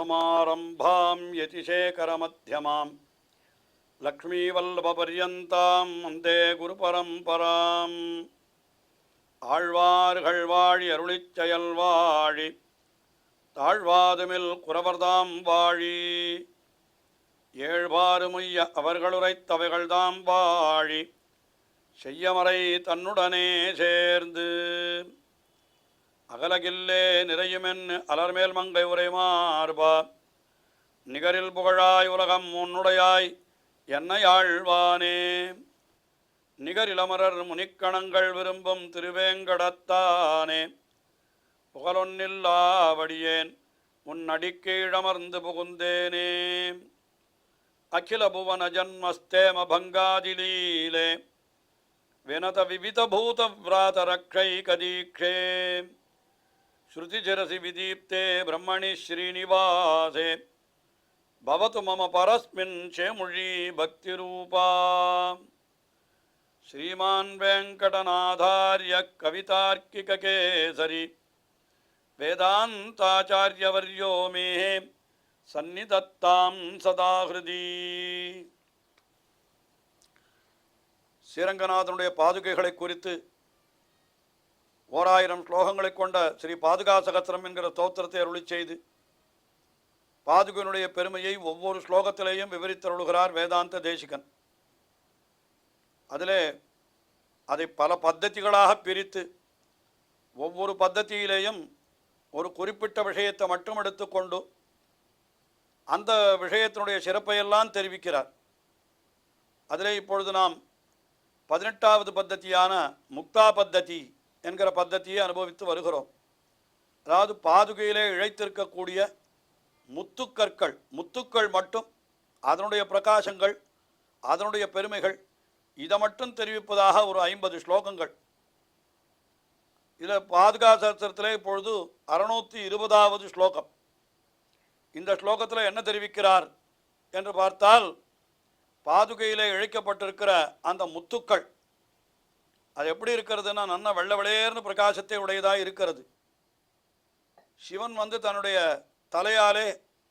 சமாரம்பாம் யதிசேகரமத்யமாம் லக்ஷ்மீவல்லபபர்யந்தாம் வந்தே குருபரம்பராம். ஆழ்வார்கள் வாழி அருளிச் செயல் வாழி தாழ்வாதுமில் குறவர்தாம் வாழி ஏழ்பாறுமுய்ய அவர்களுரைத்தவைகள்தாம் வாழி செய்யமறை தன்னுடனே சேர்ந்து அகலகில்லே நிறையுமென் அலர்மேல் மங்கை உரைமார்பா நிகரில் புகழாய் உலகம் உன்னுடையாய் என்னை ஆழ்வானே. நிகரிலமரர் முனிக்கணங்கள் விரும்பும் திருவேங்கடத்தானே புகழொன்னில்லாவடியேன் முன்னடிக்கீழமர்ந்து புகுந்தேனே. அகில புவன ஜன்மஸ்தேம பங்காதிலீலே வினத விவித பூத விராத ரக்ஷைகதீக்ஷே ஸ்ருதிசிரசி விதீப்தே பிரம்மணி ஸ்ரீனிவாசே பவது மம பரஸ்மின் சேமுழி பக்திரூபா. ஸ்ரீமான் வெங்கடநாதார்ய கவிதார்க்கிககேசரி வேதாந்தாச்சார்யவர்யோ மே சந்நிதத்தாம் சதா ஹிருதி. ஸ்ரீரங்கநாதனுடைய பாதுகைகளை குறித்து 1000 ஸ்லோகங்களை கொண்ட ஸ்ரீ பாதுகா சகஸ்ரம் என்கிற ஸ்தோத்திரத்தை அருளி செய்து பாதுகையினுடைய பெருமையை ஒவ்வொரு ஸ்லோகத்திலேயும் விவரித்தருளுகிறார் வேதாந்த தேசிகன். அதிலே அதை பல பத்ததிகளாக பிரித்து ஒவ்வொரு பத்ததியிலேயும் ஒரு குறிப்பிட்ட விஷயத்தை மட்டும் எடுத்துக்கொண்டு அந்த விஷயத்தினுடைய சிறப்பையெல்லாம் தெரிவிக்கிறார். அதிலே இப்பொழுது நாம் 18வது பத்ததியான முக்தா பத்ததி என்கிற பத்ததியை அனுபவித்து வருகிறோம். அதாவது பாதுகையிலே இழைத்திருக்கக்கூடிய முத்துக்கள் மட்டும் அதனுடைய பிரகாசங்கள் அதனுடைய பெருமைகள் இதை மட்டும் தெரிவிப்பதாக ஒரு 50 ஸ்லோகங்கள். இதில் பாதுகா சாஸ்திரத்திலே இப்பொழுது 620வது ஸ்லோகம். இந்த ஸ்லோகத்தில் என்ன தெரிவிக்கிறார் என்று பார்த்தால், பாதுகையிலே இழைக்கப்பட்டிருக்கிற அந்த முத்துக்கள் அது எப்படி இருக்கிறதுனா நன்ன வெள்ளை வெளியேர்னு பிரகாசத்தை உடையதாக இருக்கிறது. சிவன் தன்னுடைய தலையாலே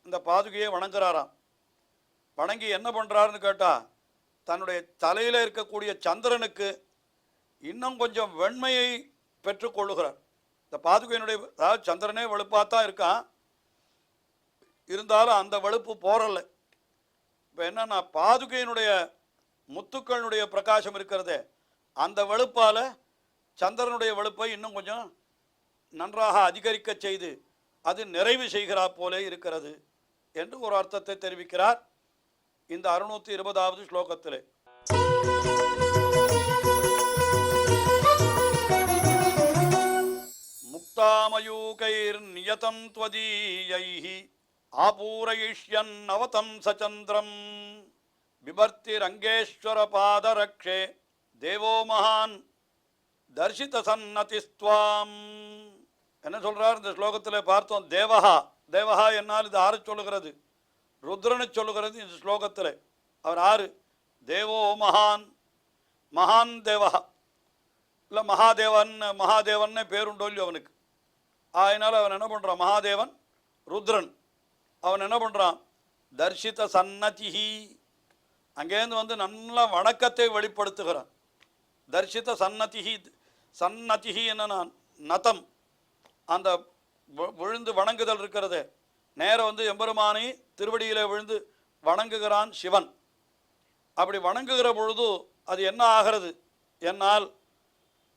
இந்த பாதுகையை வணங்குறாராம். வணங்கி என்ன பண்ணுறாருன்னு கேட்டால், தன்னுடைய தலையில் இருக்கக்கூடிய சந்திரனுக்கு இன்னும் கொஞ்சம் வெண்மையை பெற்றுக்கொள்ளுகிறார். இந்த பாதுகையினுடைய அதாவது சந்திரனே வெளுப்பாத்தான் இருக்கான், இருந்தாலும் அந்த வெளுப்பு போறலை. இப்போ என்னன்னா, பாதுகையினுடைய முத்துக்களினுடைய பிரகாசம் இருக்கிறதே அந்த வெளுப்பால் சந்திரனுடைய வெளுப்பை இன்னும் கொஞ்சம் நன்றாக அதிகரிக்க செய்து அது நிறைவு செய்கிறா போலே இருக்கிறது என்று ஒரு அர்த்தத்தை தெரிவிக்கிறார் இந்த 620வது ஸ்லோகத்திலே. முக்தாமயூகைர் நியதம் த்வதீயைஹி ஆபூரயிஷ்யன் அவதம் சச்சந்திரம் பிபர்த்தி ரங்கேஸ்வர பாதரக்ஷே தேவோ மகான் தர்ஷித சன்னதிஸ்துவாம். என்ன சொல்றார் இந்த ஸ்லோகத்தில் பார்த்தோம். தேவஹா என்னால் இது ஆறு சொல்லுகிறது, ருத்ரனை சொல்லுகிறது இந்த ஸ்லோகத்தில். அவர் ஆறு தேவோ மகான் தேவஹா இல்லை மகாதேவன் பேருண்டோ இல்லையோ அவனுக்கு. அதனால் அவன் என்ன பண்ணுறான், மகாதேவன் ருத்ரன். அவன் என்ன பண்ணுறான், தர்ஷித சன்னதிஹி அங்கேருந்து நல்ல வணக்கத்தை வெளிப்படுத்துகிறான். தர்ஷித சன்னதிஹி என்ன நதம் அந்த விழுந்து வணங்குதல் இருக்கிறது. நேரம் எம்பெருமானை திருவடியில் விழுந்து வணங்குகிறான் சிவன். அப்படி வணங்குகிற பொழுது அது என்ன ஆகிறது என்னால்,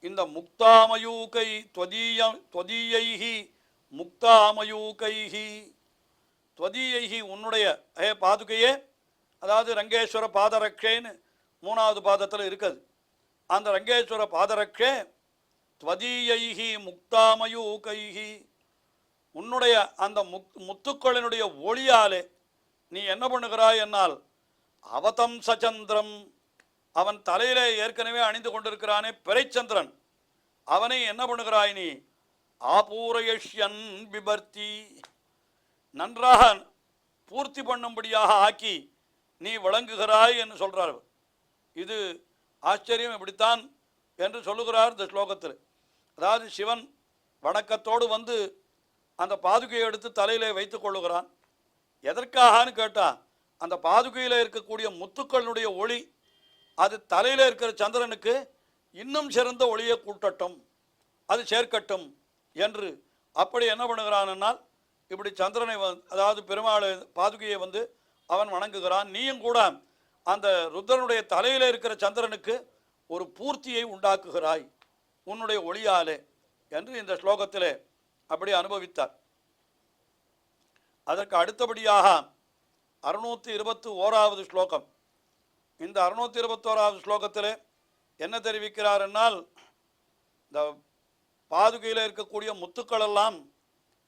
இந்த முக்தாமயூகை துவதீயைஹி முக்தாமயூகைஹி துவதீயைஹி உன்னுடைய பாதுகையே, அதாவது ரங்கேஸ்வர பாதரக்ஷேன்னு 3வது பாதத்தில் இருக்குது. அந்த ரங்கேஸ்வர பாதரக்ஷே துவதீயைஹி முக்தாமயூகைஹி உன்னுடைய அந்த முத்துக்களினுடைய ஒளியாலே நீ என்ன பண்ணுகிறாய் என்னால், அவதம் சச்சந்திரம் அவன் தலையிலே ஏற்கனவே அணிந்து கொண்டிருக்கிறானே பிறைச்சந்திரன், அவனை என்ன பண்ணுகிறாய் நீ, ஆபூரயஷ்யன் பிபர்த்தி நன்றாக பூர்த்தி பண்ணும்படியாக ஆக்கி நீ விளங்குகிறாய் என்று சொல்கிறார். இது ஆச்சரியம், இப்படித்தான் என்று சொல்லுகிறார் இந்த ஸ்லோகத்தில். அதாவது சிவன் வணக்கத்தோடு அந்த பாதுகையை எடுத்து தலையிலே வைத்து கொள்ளுகிறான். எதற்காகன்னு கேட்டா, அந்த பாதுகையில் இருக்கக்கூடிய முத்துக்களுடைய ஒளி அது தலையில் இருக்கிற சந்திரனுக்கு இன்னும் சிறந்த ஒளியை கூட்டட்டும், அது சேர்க்கட்டும் என்று. அப்படி என்ன பண்ணுகிறான்னால், இப்படி சந்திரனை அதாவது பெருமாள் பாதுகையை அவன் வணங்குகிறான். நீயும் கூட அந்த ருத்ரனுடைய தலையில் இருக்கிற சந்திரனுக்கு ஒரு பூர்த்தியை உண்டாக்குகிறாய் உன்னுடைய ஒளியாலே என்று இந்த ஸ்லோகத்திலே அப்படி அனுபவித்தார். அதற்கு அடுத்தபடியாக 621வது ஸ்லோகம். இந்த 621வது ஸ்லோகத்தில் என்ன தெரிவிக்கிறார் என்னால், இந்த பாதுகையில் இருக்கக்கூடிய முத்துக்கள் எல்லாம்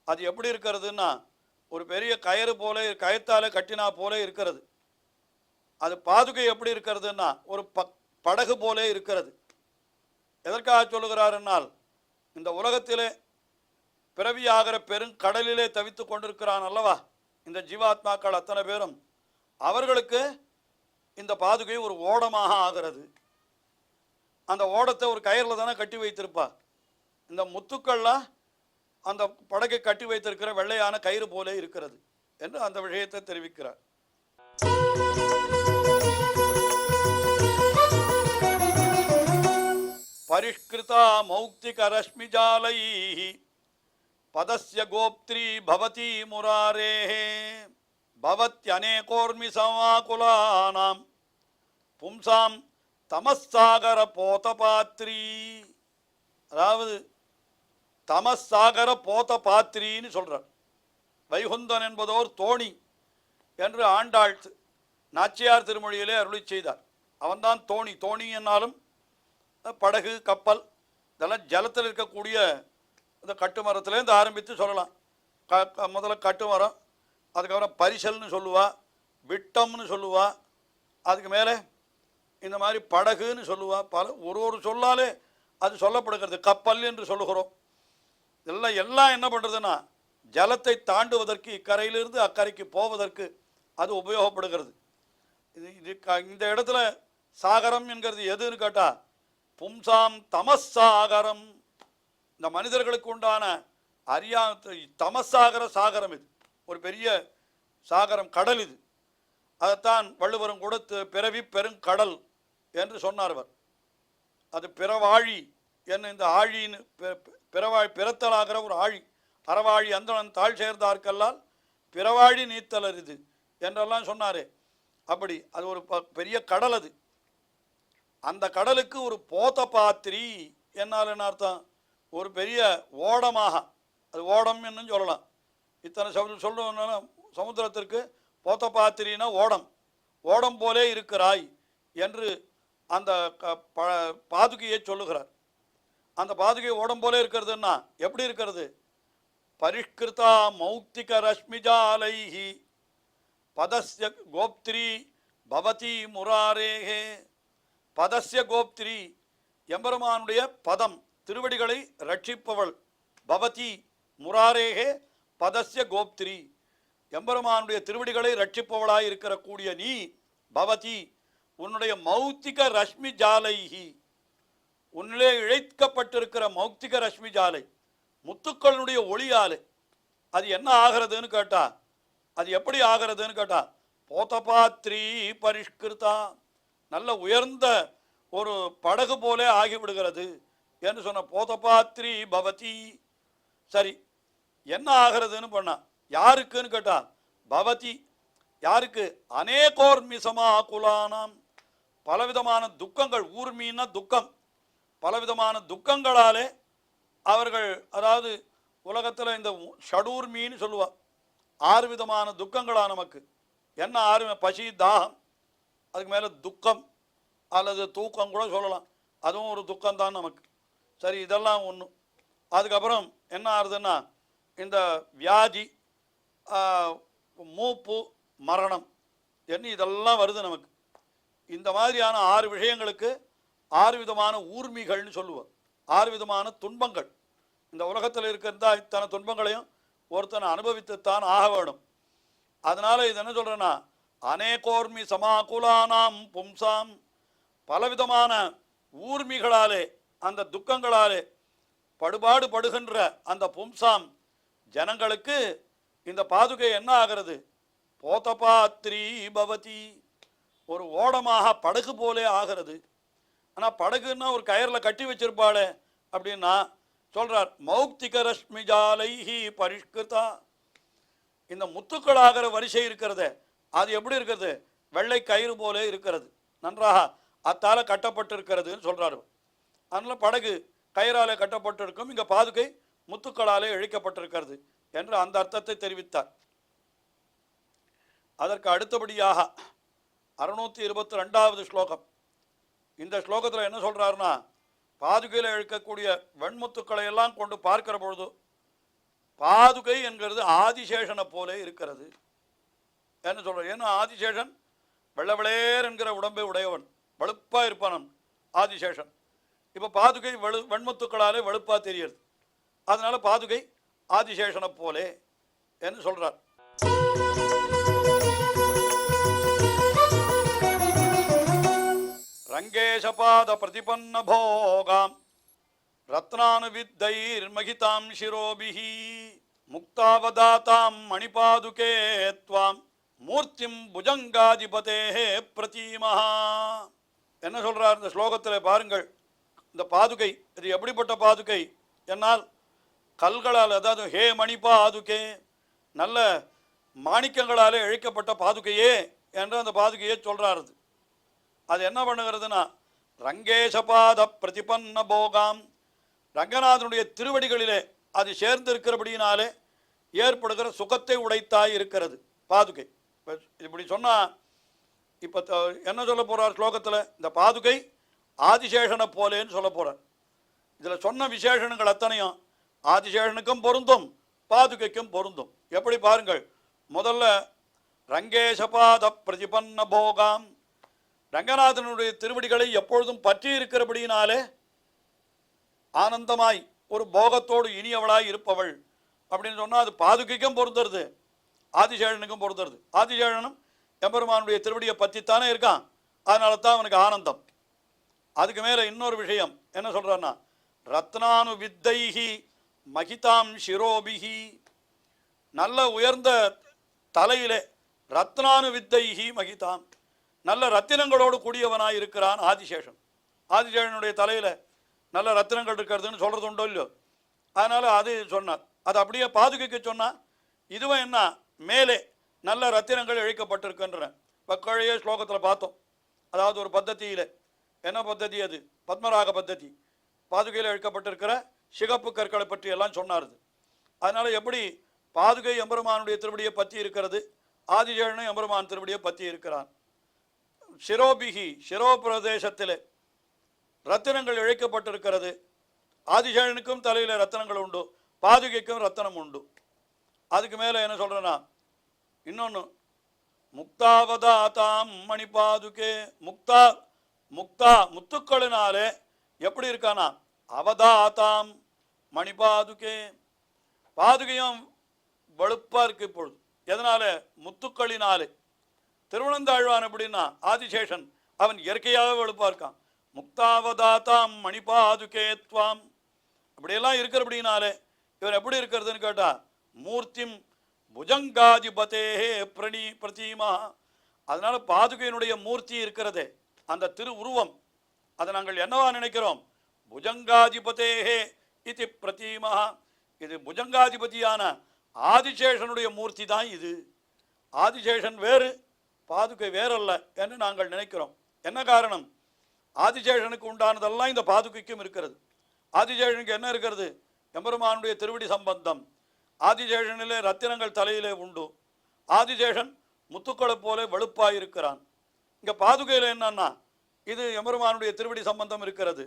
அது எப்படி இருக்கிறதுன்னா, ஒரு பெரிய கயிறு போல கயத்தாலே கட்டினா போல இருக்கிறது. அது பாதுகை எப்படி இருக்கிறதுன்னா ஒரு படகு போல இருக்கிறது. எதற்காக சொல்லுகிறார் என்னால், இந்த உலகத்திலே பிறவியாகிற பெருங்கடலிலே தவித்து கொண்டிருக்கிறான் அல்லவா இந்த ஜீவாத்மாக்கள் அத்தனை பேரும், அவர்களுக்கு இந்த பாதுகை ஒரு ஓடமாக ஆகிறது. அந்த ஓடத்தை ஒரு கயிறில் தானே கட்டி வைத்திருப்பா. இந்த முத்துக்கள்லாம் அந்த படகை கட்டி வைத்திருக்கிற வெள்ளையான கயிறு போல இருக்கிறது என்று அந்த விஷயத்தை தெரிவிக்கிறார். பரிஷ்கிருதா மௌக்திக ரஷ்மிஜாலை பதஸ்ய கோப்த்ரி பவதி முராரேஹ பவத்யநேகோர்மி சமாகுலானாம் பும்சாம் தமஸ்சாகர போதபாத்ரி. அதாவது தமஸ்சாகர போதபாத்ரின்னு சொல்றார். வைகுந்தன் என்பதோர் தோணி என்று ஆண்டாள் நாச்சியார் திருமொழியிலே அருளி செய்தார். அவன்தான் தோணி. தோணி என்னாலும் படகு, கப்பல், இதெல்லாம் ஜலத்தில் இருக்கக்கூடிய இந்த கட்டுமரத்துலேருந்து ஆரம்பித்து சொல்லலாம். முதல்ல கட்டுமரம், அதுக்கப்புறம் பரிசல்னு சொல்லுவா, விட்டம்னு சொல்லுவா, அதுக்கு மேலே இந்த மாதிரி படகுன்னு சொல்லுவா. பல ஒரு சொல்லாலே அது சொல்லப்படுகிறது. கப்பல் என்று சொல்லுகிறோம். எல்லாம் என்ன பண்ணுறதுன்னா, ஜலத்தை தாண்டுவதற்கு இக்கரையிலிருந்து அக்கறைக்கு போவதற்கு அது உபயோகப்படுகிறது. இந்த இடத்துல சாகரம் என்கிறது எதுன்னு கேட்டால், பும்சாம் தமஸ்ஸாகரம், இந்த மனிதர்களுக்கு உண்டான தமஸ்ஸாகர சாகரம். இது ஒரு பெரிய சாகரம், கடல். இது அதைத்தான் வள்ளுவரும் கூட பிறவி பெருங்கடல் என்று சொன்னார். அது பிறவாழி என்ன, இந்த ஆழின்னு பிறத்தலாகிற ஒரு ஆழி. அறவாழி அந்தணன் தாழ் சேர்ந்தார்கல்லால் பிறவாழி நீத்தலர் இது என்றெல்லாம் சொன்னாரே. அப்படி அது ஒரு பெரிய கடல். அது அந்த கடலுக்கு ஒரு போதபாத்திரி என்னால் என்ன அர்த்தம், ஒரு பெரிய ஓடமாக, அது ஓடம் என்னன்னு சொல்லலாம். இத்தனை சொல்லுவதுனால சமுத்திரத்திற்கு போதபாத்திரினா ஓடம், ஓடம் போலே இருக்கிறாய் என்று அந்த பாதுகையை சொல்லுகிறார். அந்த பாதுகை ஓடம் போலே இருக்கிறதுன்னா எப்படி இருக்கிறது? பரிஷ்கிருதா மௌக்திக ரஷ்மிஜாலைஹி பதஸ்ய கோப்திரி பவதி முராரேஹே. பதஸ்ய கோப்திரி, எம்பெருமானுடைய பதம் திருவடிகளை ரட்சிப்பவள். பவதி முராரேஹே பதஸ்ய கோப்திரி, எம்பெருமானுடைய திருவடிகளை ரட்சிப்பவளாய் இருக்கிற கூடிய நீ, பவதி உன்னுடைய மௌக்திக ரஷ்மி ஜாலைஹி, உன்னிலே இழைக்கப்பட்டிருக்கிற மௌக்திக ரஷ்மி ஜாலை, முத்துக்களுடைய ஒளியாலே அது என்ன ஆகிறதுன்னு கேட்டா, அது எப்படி ஆகிறதுன்னு கேட்டா, போதபாத்ரி பரிஷ்கிருதா, நல்ல உயர்ந்த ஒரு படகு போலே ஆகிவிடுகிறது என்று சொன்ன. போதபாத்ரி பவதி. சரி, என்ன ஆகிறதுன்னு பண்ணா, யாருக்குன்னு கேட்டா, பவதி யாருக்கு? அநேகோர்மிசமா குலானாம், பலவிதமான துக்கங்கள், ஊர்மீன துக்கம், பலவிதமான துக்கங்களாலே அவர்கள், அதாவது உலகத்தில் இந்த ஷடூர்மின்னு சொல்லுவா, 6 விதமான துக்கங்களா நமக்கு. என்ன 6? பசி, தாகம், அதுக்கு மேலே துக்கம் அல்லது தூக்கம் கூட சொல்லலாம், அதுவும் ஒரு துக்கம்தான் நமக்கு. சரி, இதெல்லாம் ஒன்று. அதுக்கப்புறம் என்ன ஆகுதுன்னா, இந்த வியாதி, மூப்பு, மரணம் என்ன இதெல்லாம் வருது நமக்கு. இந்த மாதிரியான 6 விஷயங்களுக்கு 6 விதமான ஊர்மிகள்னு சொல்லுவோம். 6 விதமான துன்பங்கள். இந்த உலகத்தில் இருக்கிறதா இத்தனை துன்பங்களையும் ஒருத்தனை அனுபவித்துத்தான் ஆக வேணும். அதனால இது என்ன சொல்றேன்னா, அநேகோர்மி சமாகுலானாம் பும்சாம், பலவிதமான ஊர்மிகளாலே, அந்த துக்கங்களாலே படுபாடு படுகின்ற அந்த பும்சாம் ஜனங்களுக்கு இந்த பாதுகை என்ன ஆகிறது? போதபாத்ரி பவதி, ஒரு ஓடமாக படகு போலே ஆகிறது. ஆனால் படகுன்னா ஒரு கயரில் கட்டி வச்சிருப்பாளே அப்படின்னா சொல்றார், மௌக்திக ரஷ்மிஜாலைஹி பரிஷ்கிருதா, இந்த முத்துக்களாகிற வரிசை இருக்கிறது, அது எப்படி இருக்கிறது, வெள்ளை கயிறு போலே இருக்கிறது, நன்றாக அத்தால கட்டப்பட்டிருக்கிறதுன்னு சொல்றாரு. அதனால படகு கயிறாலே கட்டப்பட்டிருக்கும், இங்கே பாதுகை முத்துக்களாலே இழைக்கப்பட்டிருக்கிறது என்று அந்த அர்த்தத்தை தெரிவித்தார். அதற்கு அடுத்தபடியாக 622வது ஸ்லோகம். இந்த ஸ்லோகத்தில் என்ன சொல்றாருன்னா, பாதுகையில் இழுக்கக்கூடிய வெண்முத்துக்களை எல்லாம் கொண்டு பார்க்கிற பொழுது பாதுகை என்கிறது ஆதிசேஷனை போலே இருக்கிறது என்ன சொல்ற. ஏன்னா ஆதிசேஷன் வெள்ளவளேர் என்கிற உடம்பை உடையவன், வலுப்பா இருப்பான் ஆதிசேஷன். இப்போ பாதுகை வெண்முத்துக்களாலே வலுப்பா தெரியுது, அதனால பாதுகை ஆதிசேஷனை போலே என்று சொல்றார். ரங்கேஷபாத பிரதிபன்ன போகாம் ரத்னானுவித்தைர்மகிதாம் சிரோபிஹி முக்தாவதாதாம் மணிபாதுகே த்வாம் மூர்த்திம் புஜங்காதிபதேஹே பிரதீமஹா. என்ன சொல்றார் இந்த ஸ்லோகத்தில் பாருங்கள். இந்த பாதுகை இது எப்படிப்பட்ட பாதுகை என்னால் கல்களால், அதாவது ஹே மணிபாதுகே, நல்ல மாணிக்கங்களாலே இழைக்கப்பட்ட பாதுகையே என்று அந்த பாதுகையை சொல்றாரு. அது என்ன பண்ணுகிறதுனா, ரங்கேஷபாத பிரதிபன்ன போகாம், ரங்கநாதனுடைய திருவடிகளிலே அது சேர்ந்திருக்கிறபடியினாலே ஏற்படுகிற சுகத்தை உடைத்தாய் இருக்கிறது பாதுகை. இப்படி சொன்னால் இப்போ என்ன சொல்ல போகிறார் ஸ்லோகத்தில், இந்த பாதுகை ஆதிசேஷனை போலேன்னு சொல்ல போகிறார். இதில் சொன்ன விசேஷணங்கள் அத்தனையும் ஆதிசேஷனுக்கும் பொருந்தும், பாதுகைக்கும் பொருந்தும். எப்படி பாருங்கள், முதல்ல ரங்கேஷபாத பிரதிபன்ன போகாம், ரங்கநாதனுடைய திருவடிகளை எப்பொழுதும் பற்றி இருக்கிறபடியினாலே ஆனந்தமாய் ஒரு போகத்தோடு இனியவளாய் இருப்பவள் அப்படின்னு சொன்னால் அது பாதுகைக்கும் பொருந்துறது, ஆதிசேஷனுக்கும் பொருந்துறது. ஆதிசேஷனும் எம்பெருமானுடைய திருவடியை பற்றித்தானே இருக்கான், அதனால தான் அவனுக்கு ஆனந்தம். அதுக்கு மேலே இன்னொரு விஷயம் என்ன சொல்கிறான்னா, ரத்னானு வித்தைஹி மகிதாம் சிரோபிஹி, நல்ல உயர்ந்த தலையிலே ரத்னானு வித்தைஹி மகிதாம், நல்ல ரத்தினங்களோடு கூடியவனாய் இருக்கிறான் ஆதிசேஷன். ஆதிசேஷனுடைய தலையில் நல்ல ரத்தினங்கள் இருக்கிறதுன்னு சொல்கிறது உண்டோ இல்லையோ, அதனால் அது சொன்னார். அது அப்படியே பாதுகைக்கு சொன்னால் இதுவும் என்ன, மேலே நல்ல ரத்தினங்கள் இழைக்கப்பட்டிருக்கின்றன. பக்கழைய ஸ்லோகத்தில் பார்த்தோம். அதாவது ஒரு பத்ததியில், என்ன பத்ததி அது, பத்மராக பத்ததி, பாதுகையில் இழைக்கப்பட்டிருக்கிற சிகப்பு கற்களை பற்றி எல்லாம் சொன்னார். அதனால் எப்படி பாதுகை எம்பெருமானுடைய திருவடியை பற்றி இருக்கிறது, ஆதிசேஷனும் எம்பெருமான் திருவடியை பற்றி இருக்கிறான். சிரோபிகி, சிரோ பிரதேசத்தில் ரத்தினங்கள் இழைக்கப்பட்டிருக்கிறது. ஆதிசேஷனுக்கும் தலையில் ரத்தினங்கள் உண்டு, பாதுகைக்கும் ரத்தினம் உண்டு. அதுக்கு மேலே என்ன சொல்கிறேன்னா, இன்னொன்று முக்தாவதாதாம் மணிபாதுகே, முக்தா முக்தா முத்துக்களினாலே எப்படி இருக்கானா, அவதாதாம் மணிபாதுகே, பாதுகையும் வலுப்பாக இருக்கு இப்பொழுது. எதனால, முத்துக்களினாலே. திருவனந்தாழ்வான் எப்படின்னா ஆதிசேஷன் அவன் இயற்கையாகவே வலுப்பாக இருக்கான். முக்தாவதாதாம் மணிபாதுகே த்வாம், அப்படியெல்லாம் இருக்கிறபடினாலே இவன் எப்படி இருக்கிறதுன்னு கேட்டால் மூர்த்திம் புஜங்காதிபதேஹே பிரதீமா. அதனால பாதுகையினுடைய மூர்த்தி இருக்கிறதே, அந்த திரு உருவம், அதை நாங்கள் என்னவா நினைக்கிறோம், புஜங்காதிபதேஹே இது பிரதீமா. இது புஜங்காதிபதியான ஆதிசேஷனுடைய மூர்த்தி தான் இது. ஆதிசேஷன் வேறு, பாதுகை வேறல்ல என்று நாங்கள் நினைக்கிறோம். என்ன காரணம், ஆதிசேஷனுக்கு உண்டானதெல்லாம் இந்த பாதுகைக்கும் இருக்கிறது. ஆதிசேஷனுக்கு என்ன இருக்கிறது, எம்பெருமானுடைய திருவடி சம்பந்தம். ஆதிசேஷனிலே ரத்தினங்கள் தலையிலே உண்டு. ஆதிசேஷன் முத்துக்களை போல வெளுப்பாயிருக்கிறான். இங்கே பாதுகையில் என்னன்னா, இது எம்பெருமானுடைய திருவடி சம்பந்தம் இருக்கிறது.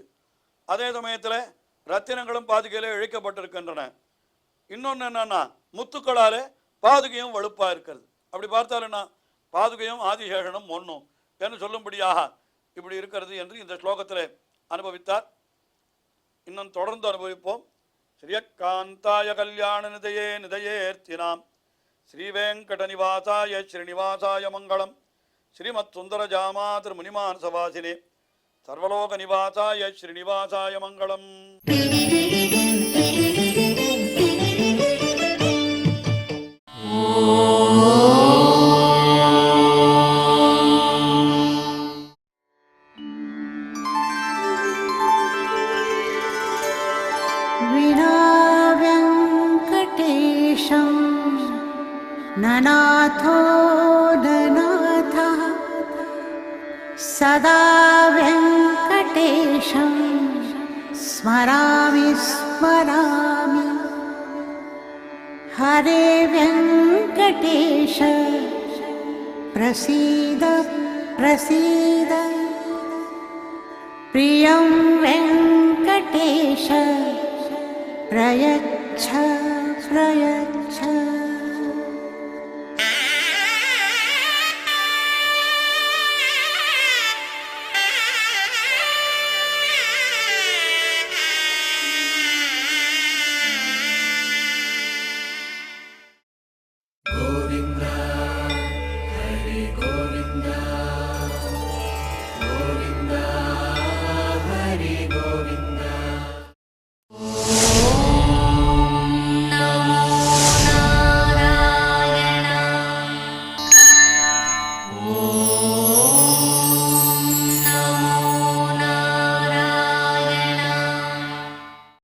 அதே சமயத்தில் ரத்தினங்களும் பாதுகையிலே இழைக்கப்பட்டிருக்கின்றன. இன்னொன்று என்னன்னா, முத்துக்களாலே பாதுகையும் வெளுப்பாக இருக்கிறது. அப்படி பார்த்தாலுன்னா பாதுகையும் ஆதிசேஷனும் ஒன்றும் என்று சொல்லும்படியாக இப்படி இருக்கிறது என்று இந்த ஸ்லோகத்தில் அனுபவித்தார். இன்னும் தொடர்ந்து அனுபவிப்போம். ஸ்ரீயக்காந்தாய கல்யாண நிதையே நிதையேர்த்தினாம் ஸ்ரீவேங்கட நிவாசாய ஸ்ரீனிவாசாய மங்களம். ஸ்ரீமத் சுந்தர ஜாமா திருமுனிமான் சவாசினே சர்வலோக நிவாசாய ஸ்ரீனிவாசாய மங்களம். ஓ विना वेङ्कटेशं ननाथो ननाथः सदा वेङ्कटेशं स्मरामि स्मरामि। हरे वेङ्कटेश प्रसीद प्रसीद। प्रियं वेङ्कटेश प्रयच्छ